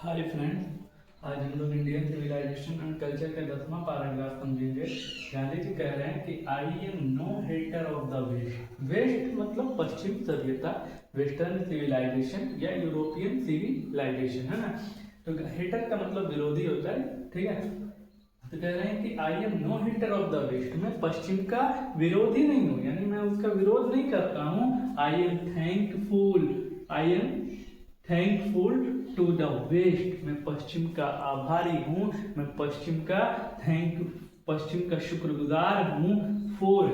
Hi friends, आज हम लोग इंडियन सिविलाइजेशन एंड कल्चर का 10वां पैराग्राफ समझेंगे। गांधी जी कह रहे हैं कि I am no hater of the west. West मतलब पश्चिम सभ्यता, वेस्टर्न सिविलाइजेशन या यूरोपियन सिविलाइजेशन, है ना। तो हेटर का मतलब विरोधी होता है, ठीक है। तो कह रहे हैं कि I am no hater of the west, मैं पश्चिम का विरोधी नहीं हूँ, यानी मैं उसका विरोध नहीं करता हूँ। I am thankful to the west, मैं पश्चिम का आभारी हूँ, मैं पश्चिम का शुक्रगुजार हूँ। फॉर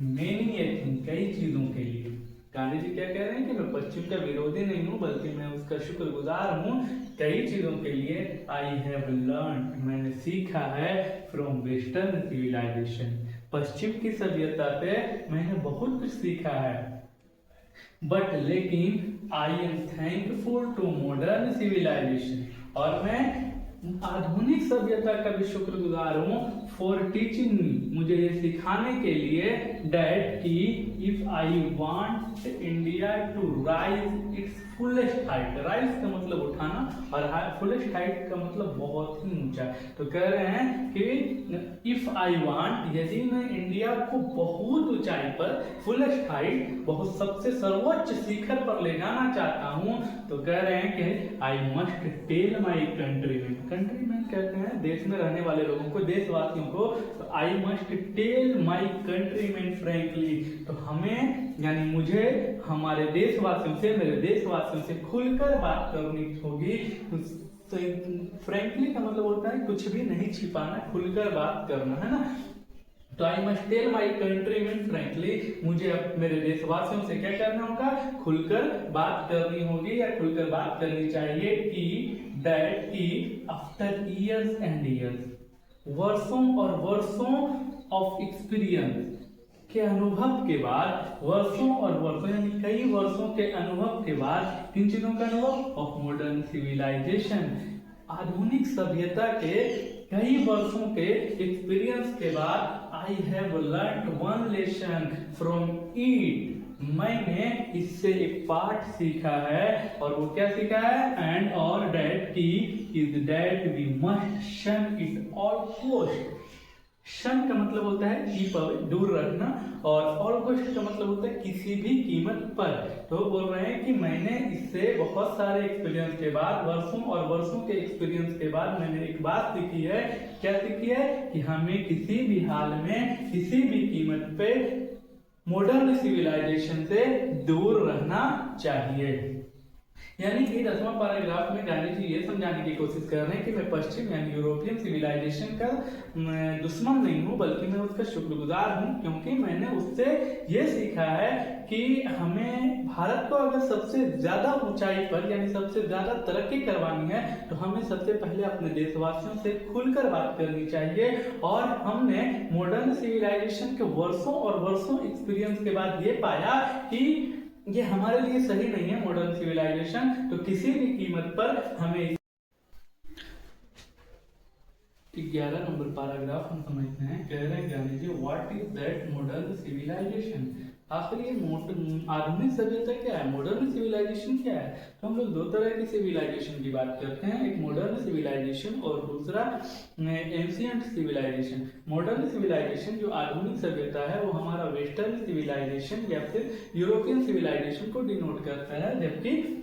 मेनी ए थिंग, कई चीजों के लिए। गांधी जी क्या कह रहे हैं कि मैं पश्चिम का विरोधी नहीं हूँ, बल्कि मैं उसका शुक्रगुजार हूँ कई चीजों के लिए। आई हैव लर्न, मैंने सीखा है, फ्रॉम वेस्टर्न सिविलाइजेशन, पश्चिम की सभ्यता पे मैंने बहुत कुछ सीखा है। बट लेकिन I am thankful to modern civilisation, और मैं आधुनिक सभ्यता का भी शुक्रगुजार हूँ। फॉर टीचिंग मी, मुझे ये सिखाने के लिए, डैट की if I want India to rise its fullest height. Rise का मतलब उठाना और फुलेस्ट हाइट का मतलब बहुत ही ऊंचा। तो कह रहे हैं कि इफ आई वांट, यदि मैं इंडिया को बहुत ऊंचाई पर, फुलेस्ट हाइट, बहुत सबसे सर्वोच्च शिखर पर ले जाना चाहता हूं, तो कह रहे हैं कि I must tell my countryman. Countryman कहते हैं देश में रहने वाले लोगों को, देशवासियों को। तो I must tell my countryman frankly, तो हमें यानी मुझे हमारे देशवासियों से, मेरे देशवासियों से खुलकर बात करनी होगी। तो फ्रैंकली का मतलब होता है कुछ भी नहीं छिपाना, खुलकर बात करना, है ना। तो I must tell my countryman frankly, मुझे अब मेरे देशवासियों से क्या करना होगा, खुलकर बात करनी होगी या खुलकर बात करनी चाहिए। कि दैट की आफ्टर ईयर्स एंड ईयर्स, वर्षों और वर्षों ऑफ एक्सपीरियंस के अनुभव के बाद, वर्षों और वर्षों यानी कई वर्षों के अनुभव के बाद, किन चीजों का अनुभव, ऑफ मॉडर्न सिविलाइजेशन, आधुनिक सभ्यता के कई वर्षों के एक्सपीरियंस के बाद, I have learn one lesson from it, मैंने इससे एक पाठ सीखा है। और वो क्या सीखा है, एंड और डैट की इज डैट वी मस्ट शन इट ऑल कॉस्ट। शन का मतलब होता है कीप अवे, दूर रखना, और ऑल कॉस्ट का मतलब होता है किसी भी कीमत पर। तो बोल रहे हैं कि मैंने इससे बहुत सारे एक्सपीरियंस के बाद, वर्षों और वर्षों के एक्सपीरियंस के बाद, मैंने एक बात सीखी है। क्या सीखी है, कि हमें किसी भी हाल में, किसी भी कीमत पे मॉडर्न सिविलाइजेशन से दूर रहना चाहिए। यानी कि 10वां पैराग्राफ में गांधी जी ये समझाने की कोशिश कर रहे हैं कि मैं पश्चिम यानी यूरोपियन सिविलाइजेशन का दुश्मन नहीं हूँ, बल्कि मैं उसका शुक्रगुजार हूँ, क्योंकि मैंने उससे ये सीखा है कि हमें, भारत को अगर सबसे ज्यादा ऊंचाई पर यानी सबसे ज्यादा तरक्की करवानी है, तो हमें सबसे पहले अपने देशवासियों से खुलकर बात करनी चाहिए। और हमने मॉडर्न सिविलाइजेशन के वर्षों और वर्षों एक्सपीरियंस के बाद ये पाया कि ये हमारे लिए सही नहीं है मॉडर्न सिविलाइजेशन। तो किसी भी कीमत पर हमें 11 नंबर पैराग्राफ हम समझते हैं। कह रहे हैं Gandhi ji, what is that modern civilisation, आखिर ये आधुनिक सभ्यता क्या है, मॉडर्न सिविलाइजेशन क्या है। तो हम लोग दो तरह की सिविलाइजेशन की बात करते हैं, एक मॉडर्न सिविलाइजेशन और दूसरा एंशिएंट सिविलाइजेशन। मॉडर्न सिविलाइजेशन जो आधुनिक सभ्यता है, वो हमारा वेस्टर्न सिविलाइजेशन या फिर यूरोपियन सिविलाइजेशन को डिनोट करता है, जबकि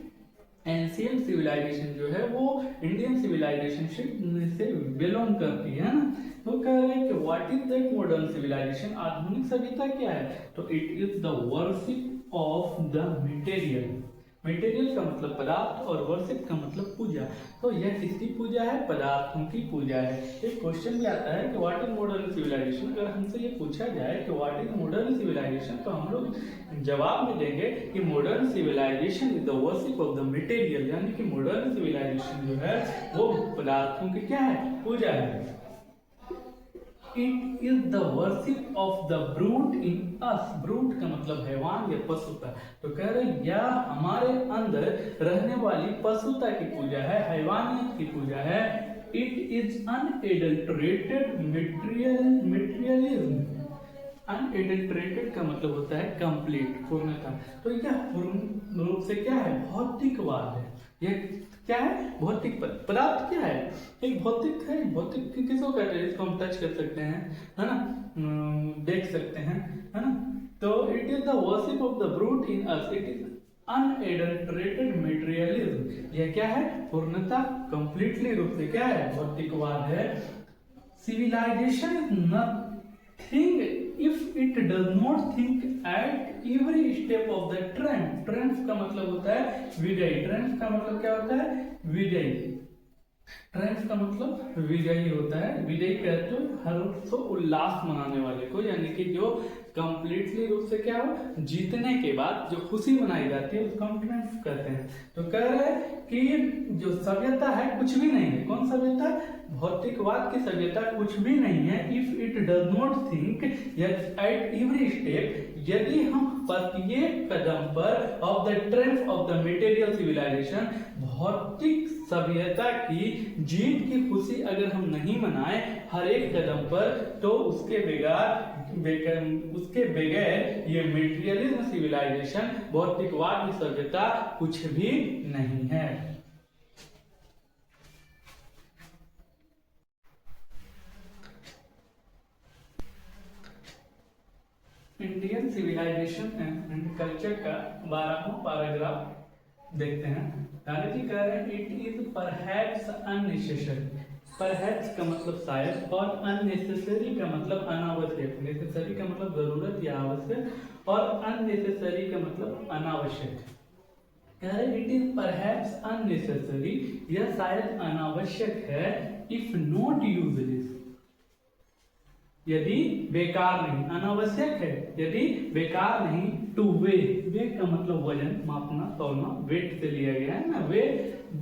एंशिएंट सिविलाइजेशन जो है वो इंडियन सिविलाइजेशन से बिलोंग करती है ना। तो कह रहे हैं कि what is that modern civilisation, आधुनिक सभ्यता क्या है। तो it is the worship of the material. Material का मतलब पदार्थ और वर्शिप का मतलब पूजा। तो यह किसकी पूजा है, पदार्थों की पूजा है। एक क्वेश्चन भी आता है कि व्हाट इज मॉडर्न सिविलाइजेशन। अगर हमसे ये पूछा जाए कि व्हाट इज मॉडर्न सिविलाइजेशन, तो हम लोग जवाब में देंगे कि modern civilisation is the worship of the material, यानी कि मॉडर्न सिविलाइजेशन जो है वो पदार्थों की क्या है, पूजा है। It is the worship of the brute in us. Brute का मतलब हैवान या पशुता। तो कह रहे या हमारे अंदर रहने वाली पशुता की पूजा है, हैवानियत की पूजा है। It is unadulterated materialism. Unadulterated का मतलब होता है कंप्लीट, पूर्णता। तो यह पूर्ण रूप से क्या है, भौतिकवाद है। यह क्या है? भौतिक पदार्थ क्या है? एक भौतिक है। भौतिक किसको कहते हैं? इसको हम टच कर सकते हैं, है ना, देख सकते हैं, है ना। तो it is the worship of the brute in us, it is unadulterated materialism. यह क्या है? पूर्णता, कंप्लीटली रूप से क्या है? भौतिकवाद है। Civilisation is nothing if it does not think at every step of the trend. Trend का मतलब होता है विजयी। ट्रेंड का मतलब क्या होता है? विजयी। ट्रेंड का मतलब विजयी होता है। विजयी कहते हैं हर्ष उल्लास मनाने वाले को, यानी कि जो कंप्लीटली रूप से क्या हो, जीतने के बाद जो खुशी मनाई जाती है उसको हम ट्रेंड कहते हैं। तो कह रहे हैं कि जो सभ्यता है कुछ भी नहीं है। कौन सभ्यता? भौतिकवाद की सभ्यता कुछ भी नहीं है। If it does not think at every step, यदि हम प्रत्येक कदम पर of the trend of the material civilisation, भौतिक सभ्यता की जीत की खुशी अगर हम नहीं मनाए हर एक कदम पर, तो उसके बगैर ये मटेरियलिज्म सिविलाइजेशन, भौतिकवाद की सभ्यता कुछ भी नहीं है। इंडियन सिविलाइजेशन एंड कल्चर का 12वां पैराग्राफ देखते हैं। गांधी जी कह रहे हैं it is perhaps unnecessary. Perhaps का मतलब शायद, और अननेसेसरी का मतलब अनावश्यक। नेसेसरी का मतलब जरूरत या आवश्यक, और अननेसेसरी का मतलब अनावश्यक। कह रहे इट इज परहैप्स अननेसेसरी, यह शायद अनावश्यक है, इफ नॉट यूजलेस, यदि बेकार नहीं। अनावश्यक है यदि बेकार नहीं। टू वे, वे का मतलब वजन, मापना, तौलना, वेट से लिया गया है ना, weigh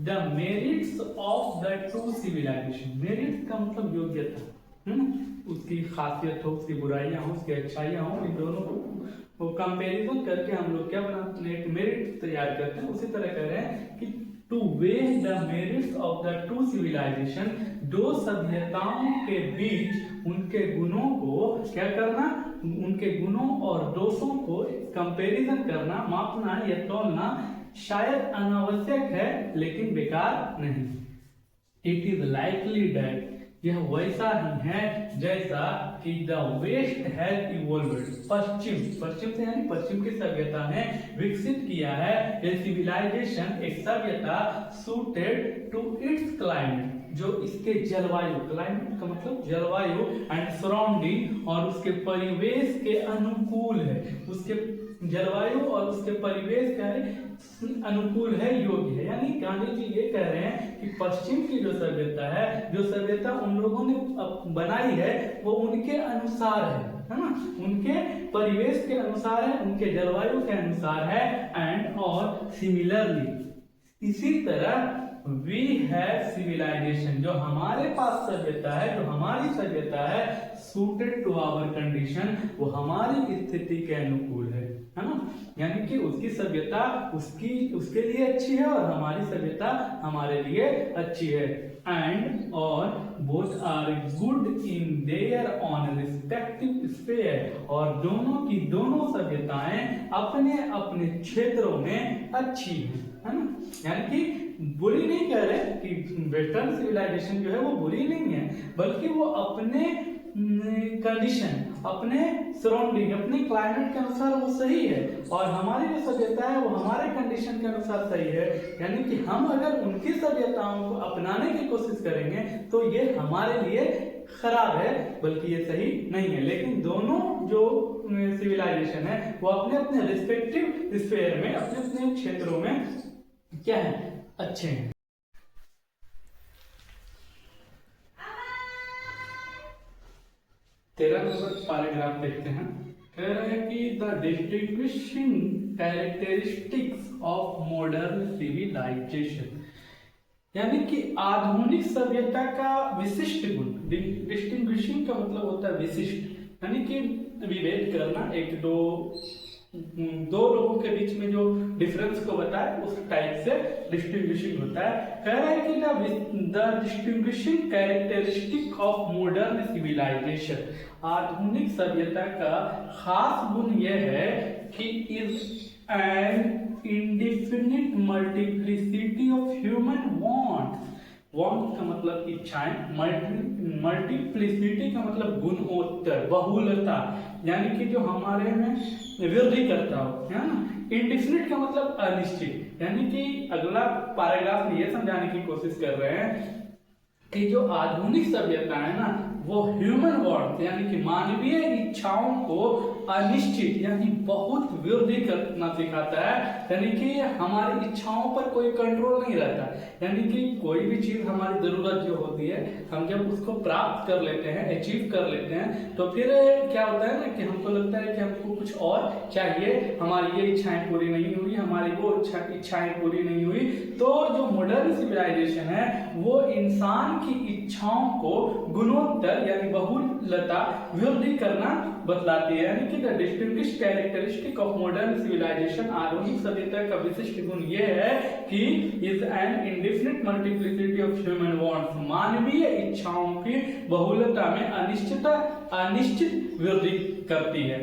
the merits of the two civilisation. Merits का मतलब योग्यता, है ना, उसकी खासियत हो, उसकी बुराइयां हो, उसकी अच्छाइयां हो, इन दोनों को कंपैरिजन करके हम लोग क्या बनाते हैं? एक मेरिट तैयार करते हैं। उसी तरह कह रहे हैं कि to weigh the merits of the two civilisation, दो सभ्यताओं के बीच उनके गुणों को क्या करना? उनके गुणों और दोषों को कंपैरिजन करना, मापना या तौलना शायद अनावश्यक है लेकिन बेकार नहीं। इट इज लाइकली दैट, यह वैसा ही है जैसा कि द वेस्ट हैज इवॉल्व्ड, पश्चिम, पश्चिम से यानी पश्चिम की सभ्यता ने विकसित किया है ए सिविलाइजेशन, एक सभ्यता सूटेड टू इट्स क्लाइमेट, जो इसके जलवायु, क्लाइमेट का मतलब जलवायु, एंड सराउंडिंग, और उसके परिवेश के अनुकूल है। उसके जलवायु और उसके परिवेश का अनुकूल है, योग्य है। यानी गांधी जी ये कह रहे हैं कि पश्चिम की जो सभ्यता है, जो सभ्यता उन लोगों ने बनाई है, वो उनके अनुसार है ना, उनके परिवेश के अनुसार है, उनके जलवायु के अनुसार है। एंड और सिमिलरली, इसी तरह वी हैव सिविलाइजेशन, जो हमारे पास सभ्यता है, जो हमारी सभ्यता है, सूटेड टू आवर कंडीशन, वो हमारी स्थिति के अनुकूल है ना। यानी कि उसकी सभ्यता उसके लिए अच्छी है और हमारी सभ्यता हमारे लिए अच्छी है। एंड और both are good in their own respective sphere, और दोनों की दोनों सभ्यताएं अपने अपने क्षेत्रों में अच्छी है ना। यानी कि बुरी नहीं कह रहे कि वेस्टर्न सिविलाइजेशन जो है वो बुरी नहीं है, बल्कि वो अपने कंडीशन, अपने सराउंडिंग, अपने क्लाइमेट के अनुसार वो सही है, और हमारी जो सभ्यता है वो हमारे कंडीशन के अनुसार सही है। यानी कि हम अगर उनकी सभ्यताओं को अपनाने की कोशिश करेंगे तो ये हमारे लिए खराब है, बल्कि ये सही नहीं है। लेकिन दोनों जो सिविलाइजेशन है वो अपने अपने रिस्पेक्टिव स्फीयर में, अपने अपने क्षेत्रों में क्या है? अच्छे हैं। तेरह नंबर पैराग्राफ देखते हैं। कह रहे हैं कि the distinguishing characteristics of modern civilisation, यानी कि आधुनिक सभ्यता का विशिष्ट गुण। डिस्टिंग्विशिंग का मतलब होता है विशिष्ट, यानी कि विभेद करना, एक दो लोगों के बीच में जो डिफरेंस को बताए उस टाइप से डिस्टिंग्विशिंग होता है। कह रहा है कि the distinguishing characteristic of modern civilisation, आधुनिक सभ्यता का खास गुण यह है कि is an indefinite multiplicity of human wants, want का मतलब इच्छाएं, मल्टीप्लिसिटी का मतलब गुणोत्तर, बहुलता, यानी कि जो हमारे में वृद्धि करता हो, है ना। इंडिफिनिट का मतलब अनिश्चित, यानी कि अगला पैराग्राफ में ये समझाने की कोशिश कर रहे हैं कि जो आधुनिक सभ्यता है ना, वो ह्यूमन वांट्स यानी कि मानवीय इच्छाओं को अनिश्चित यानी बहुत वृद्धि करना सिखाता है, यानी कि हमारी इच्छाओं पर कोई कंट्रोल नहीं रहता, यानी कि कोई भी चीज हमारी जरूरत जो होती है, हम जब उसको प्राप्त कर लेते हैं, अचीव कर लेते हैं, तो फिर क्या होता है ना कि हमको लगता है कि हमको कुछ और चाहिए, हमारी ये इच्छाएं पूरी नहीं हुई, हमारी वो इच्छाएं पूरी नहीं हुई। तो जो मॉडर्न सिविलाइजेशन है वो इंसान की इच्छाओं को गुणोत्तर यानी बहुलता वृद्धि करना बतलाती है, यानी कि the distinguished characteristic of modern civilisation, आधुनिक सभ्यता का विशिष्ट गुण यह है कि is an indefinite multiplicity of human wants, मानवीय इच्छाओं की बहुलता में अनिश्चित वृद्धि करती है।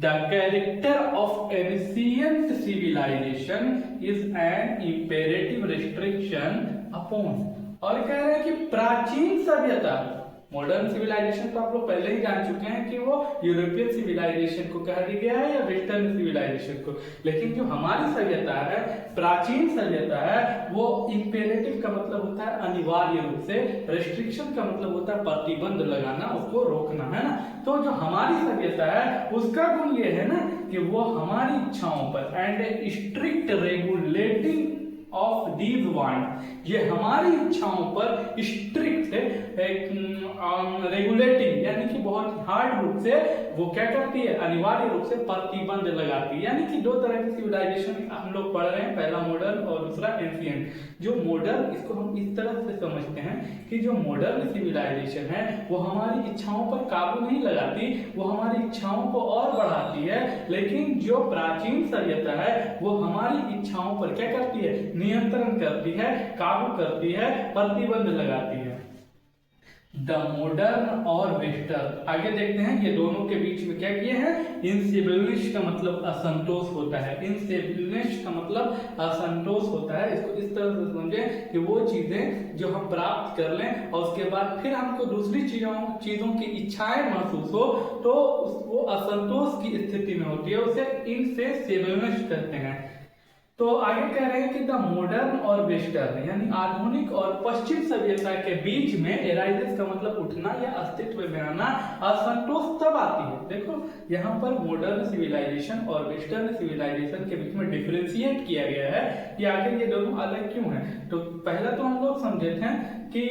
The character of ancient civilization is an imperative restriction upon, और कह रहे हैं कि प्राचीन सभ्यता, मॉडर्न सिविलाइजेशन तो आप लोग पहले ही जान चुके हैं कि वो यूरोपियन सिविलाइजेशन को कहा गया है या वेस्टर्न सिविलाइजेशन को, लेकिन जो हमारी सभ्यता है, प्राचीन सभ्यता है, वो इंपेरेटिव का मतलब होता है अनिवार्य रूप से, रेस्ट्रिक्शन का मतलब होता है प्रतिबंध लगाना, उसको रोकना, है ना। तो जो हमारी सभ्यता है उसका गुण ये है ना कि वो हमारी इच्छाओं पर and strict regulating of these want, ये हमारी इच्छाओं पर स्ट्रिक्ट रेगुलेटिंग यानी कि बहुत हार्ड रूप से वो क्या करती है, अनिवार्य रूप से प्रतिबंध लगाती है। यानी कि दो तरह की सिविलाइजेशन हम लोग पढ़ रहे हैं, पहला मॉडर्न और दूसरा एंशिएंट। जो मॉडर्न, इसको हम इस तरह से समझते हैं कि जो मॉडर्न सिविलाइजेशन है वो हमारी इच्छाओं पर काबू नहीं लगाती, वो हमारी इच्छाओं को और बढ़ाती है, लेकिन जो प्राचीन सभ्यता है वो हमारी इच्छाओं पर क्या करती है, नियंत्रण करती है, काबू करती है, प्रतिबंध लगाती है। द मॉडर्न और वेस्टर्न, आगे देखते हैं ये दोनों के बीच में क्या किए हैं। इंस्टेबिलिटी का मतलब असंतोष होता है, इंस्टेबिलिटी का मतलब असंतोष होता है। इसको इस तरह से समझे कि वो चीजें जो हम प्राप्त कर लें और उसके बाद फिर हमको दूसरी चीजों की इच्छाएं महसूस हो, तो वो असंतोष की स्थिति में होती है, उसे इंस्टेबिलिटी कहते हैं। तो आगे कह रहे हैं कि द मॉडर्न और वेस्टर्न यानी आधुनिक और पश्चिम सभ्यता के बीच में एराइजेस का मतलब उठना या अस्तित्व में आना, असंतोष तब आती है। देखो यहाँ पर मॉडर्न सिविलाइजेशन और वेस्टर्न सिविलाइजेशन के बीच में डिफरेंशिएट किया गया है कि आखिर ये दोनों अलग क्यों हैं। तो पहला तो हम लोग समझे थे कि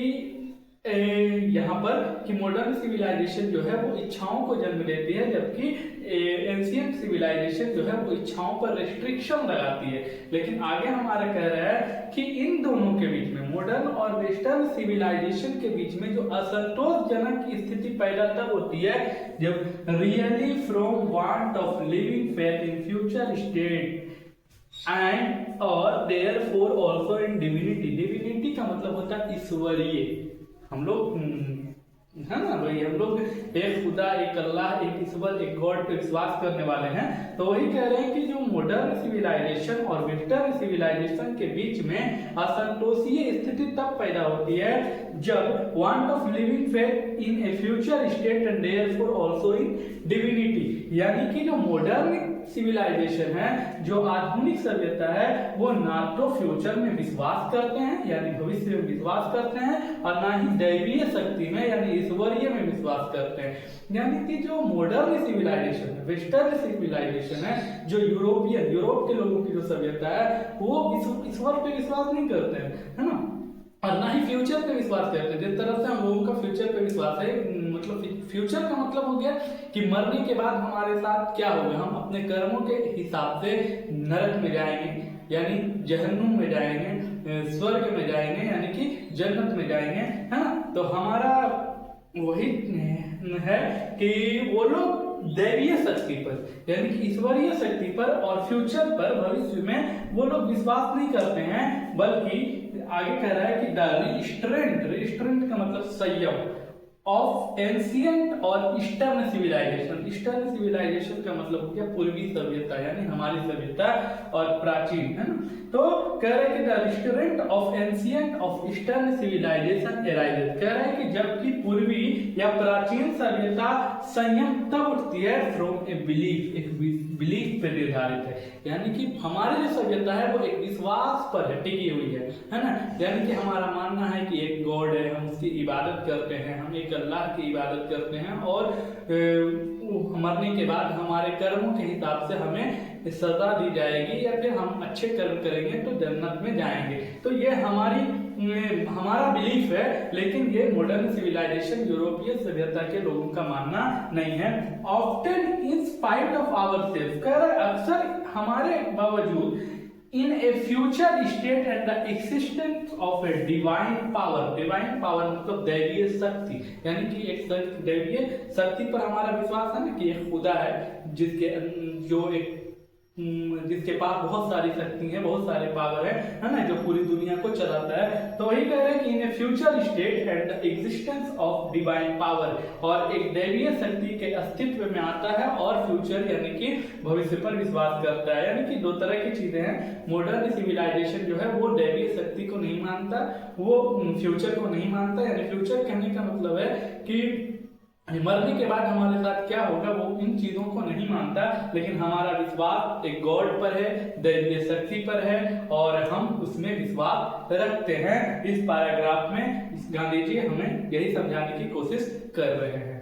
यहाँ पर कि मॉडर्न सिविलाइजेशन जो है वो इच्छाओं को जन्म देती है, जबकि एंशिएंट सिविलाइजेशन जो है वो इच्छाओं पर रेस्ट्रिक्शन लगाती है। लेकिन आगे हमारा कह रहा है कि इन दोनों के बीच में, मॉडर्न और वेस्टर्न सिविलाइजेशन के बीच में जो असंतोषजनक स्थिति पैदा तब होती है जब really from want of living faith in future state and और therefore also in divinity. Divinity का मतलब होता है ईश्वरीय। हम लोग है ना भाई, हम लोग एक खुदा, एक अल्लाह, एक ईश्वर, एक गॉड पे विश्वास करने वाले हैं। तो वही कह रहे हैं कि जो मॉडर्न सिविलाइजेशन और वेस्टर्न सिविलाइजेशन के बीच में असंतोषीय स्थिति तब पैदा होती है जब want of living faith in a future state and therefore also in divinity, यानी कि जो मॉडर्न सिविलाइजेशन है, जो आधुनिक सभ्यता है, वो ना तो फ्यूचर में विश्वास करते हैं यानी भविष्य में विश्वास करते हैं, और ना ही दैवीय शक्ति में यानी ईश्वरीय में विश्वास करते हैं। यानी कि जो मॉडर्न सिविलाइजेशन है, वेस्टर्न सिविलाइजेशन है, जो यूरोप के लोगों की जो सभ्यता है, वो ईश्वर पे विश्वास नहीं करते हैं, है ना, और ना ही फ्यूचर पे विश्वास करते हैं। जिस तरह से हम लोगों का फ्यूचर पे विश्वास है, मतलब फ्यूचर का मतलब हो गया कि मरने के बाद हमारे साथ क्या होगा, हम अपने कर्मों के हिसाब से नरक में जाएंगे यानी जहन्नुम में जाएंगे, स्वर्ग में जाएंगे यानी कि जन्नत में जाएंगे, है ना। तो हमारा वही है कि वो लोग दैवीय शक्ति पर यानी कि ईश्वरीय शक्ति पर और फ्यूचर पर, भविष्य में वो लोग विश्वास नहीं करते हैं, बल्कि आगे कह रहा है कि द रिस्ट्रेंट का मतलब संयम ऑफ एंशियंट और ईस्टर्न सिविलाइजेशन। ईस्टर्न सिविलाइजेशन का मतलब हो गया पूर्वी सभ्यता, यानी हमारी सभ्यता और प्राचीन, है ना। तो कह रहे हैं कि the restoration of ancient of eastern civilisation arises, कह रहे हैं कि जबकि पूर्वी या प्राचीन सभ्यता संयम तब उठती है फ्रॉम ए बिलीफ, एक बिलीफ पे निर्धारित है, यानी कि हमारी जो सभ्यता है वो एक विश्वास पर है, टिकी हुई है ना। यानी कि हमारा मानना है कि एक गॉड है, हम उसकी इबादत करते हैं, हम एक अल्लाह की इबादत करते हैं और मरने के बाद हमारे कर्मों के हिसाब से हमें सजा दी जाएगी या फिर हम अच्छे कर्म करेंगे तो जन्नत में जाएंगे। तो ये हमारा बिलीफ है, लेकिन ये मॉडर्न सिविलाइजेशन यूरोपीय सभ्यता के लोगों का मानना नहीं है। Often in spite of ourself, कह रहा है अक्सर हमारे बावजूद, in a future state and the existence of a divine power, divine power मतलब दैवीय शक्ति, यानी कि एक दैवीय शक्ति पर हमारा विश्वास है ना कि एक खुदा है जिसके पास बहुत सारी शक्ति है, बहुत सारे पावर है ना, जो पूरी दुनिया को चलाता है। तो वही कह रहे हैं कि in a future state and the existence of divine power, और एक दैवीय शक्ति के अस्तित्व में आता है और फ्यूचर यानी कि भविष्य पर विश्वास करता है। यानी कि दो तरह की चीजें हैं। मॉडर्न सिविलाइजेशन जो है वो दैवीय शक्ति को नहीं मानता, वो फ्यूचर को नहीं मानता। यानी फ्यूचर कहने का मतलब है कि मरने के बाद हमारे साथ क्या होगा वो इन चीजों को नहीं मानता, लेकिन हमारा विश्वास एक गॉड पर है, दैवीय शक्ति पर है और हम उसमें विश्वास रखते हैं। इस पैराग्राफ में गांधी जी हमें यही समझाने की कोशिश कर रहे हैं।